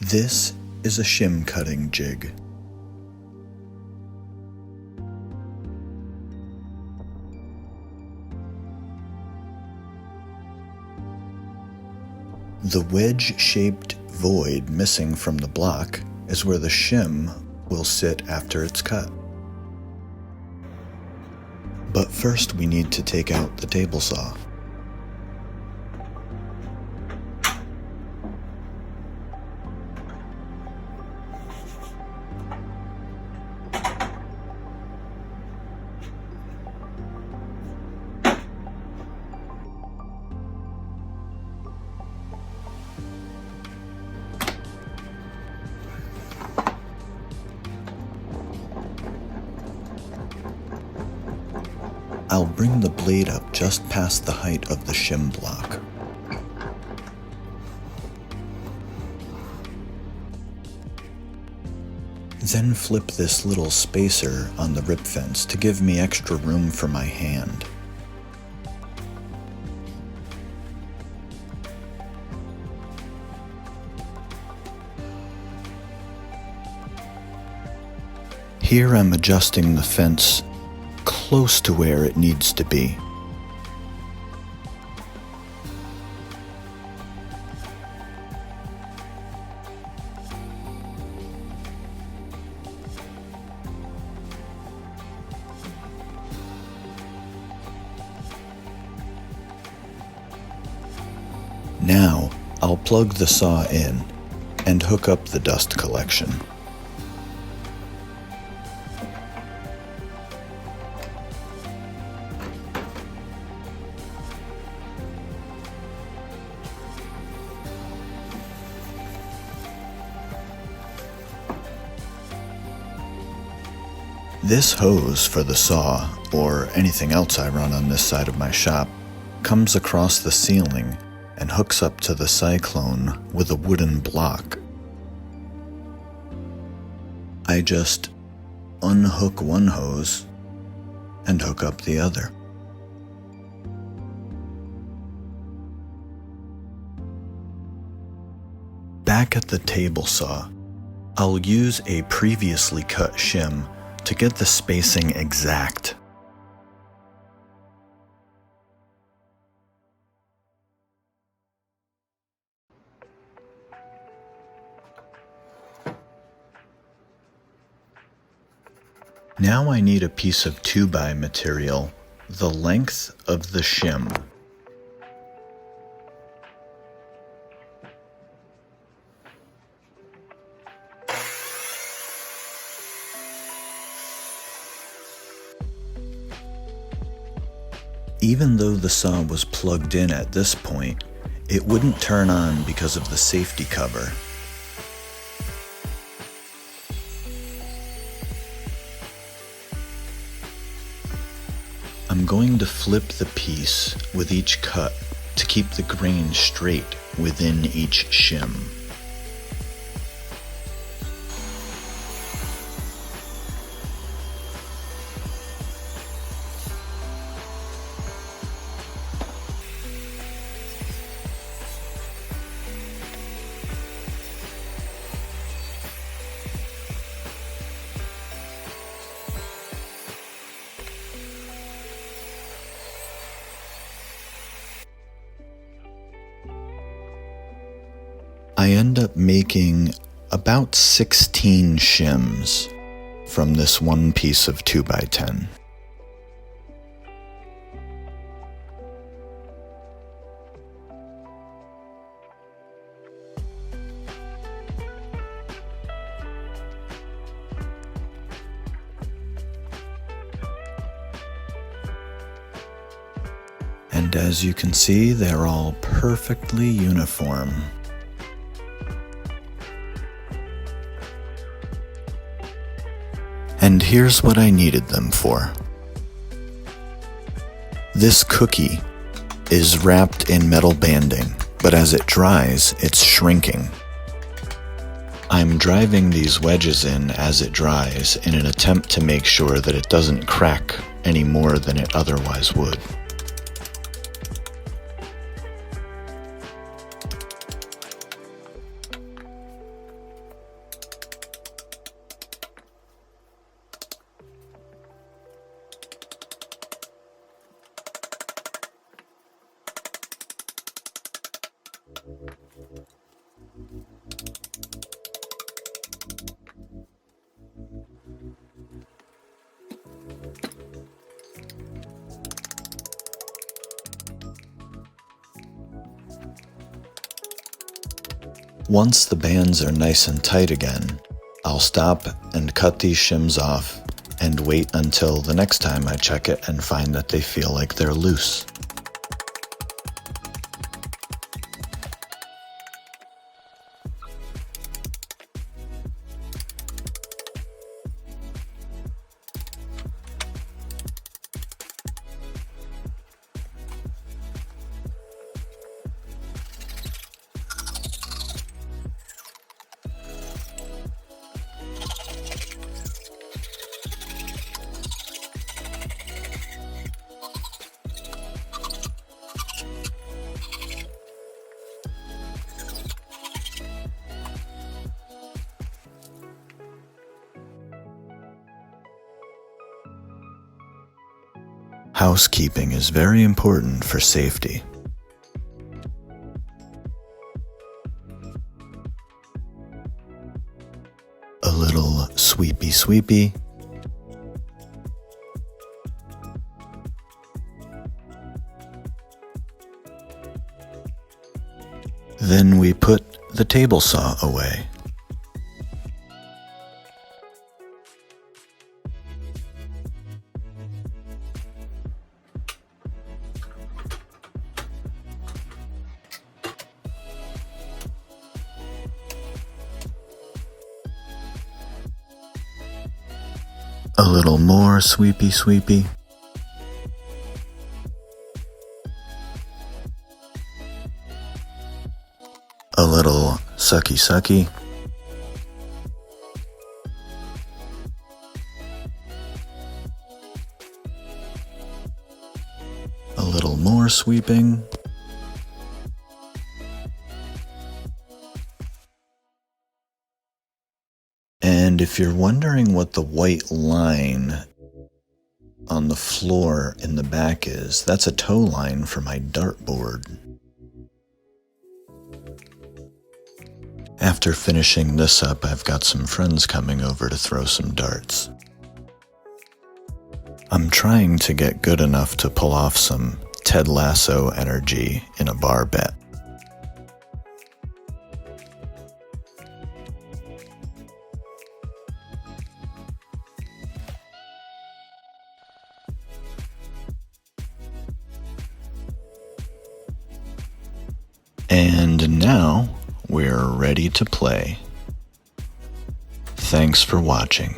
This is a shim cutting jig. The wedge-shaped void missing from the block is where the shim will sit after it's cut. But first we need to take out the table saw. I'll bring the blade up just past the height of the shim block. Then flip this little spacer on the rip fence to give me extra room for my hand. Here I'm adjusting the fence close to where it needs to be. Now I'll plug the saw in and hook up the dust collection. This hose for the saw, or anything else I run on this side of my shop, comes across the ceiling and hooks up to the cyclone with a wooden block. I just unhook one hose and hook up the other. Back at the table saw, I'll use a previously cut shim to get the spacing exact. Now I need a piece of 2x material the length of the shim. Even though the saw was plugged in at this point, it wouldn't turn on because of the safety cover. I'm going to flip the piece with each cut to keep the grain straight within each shim. I end up making about 16 shims from this one piece of 2x10. And as you can see, they're all perfectly uniform. And here's what I needed them for. This cookie is wrapped in metal banding, but as it dries, it's shrinking. I'm driving these wedges in as it dries in an attempt to make sure that it doesn't crack any more than it otherwise would. Once the bands are nice and tight again, I'll stop and cut these shims off and wait until the next time I check it and find that they feel like they're loose. Housekeeping is very important for safety. A little sweepy sweepy. Then we put the table saw away. A little more sweepy sweepy. A little sucky sucky. A little more sweeping. And if you're wondering what the white line on the floor in the back is, that's a tow line for my dartboard. After finishing this up, I've got some friends coming over to throw some darts. I'm trying to get good enough to pull off some Ted Lasso energy in a bar bet. And now we're ready to play. Thanks for watching.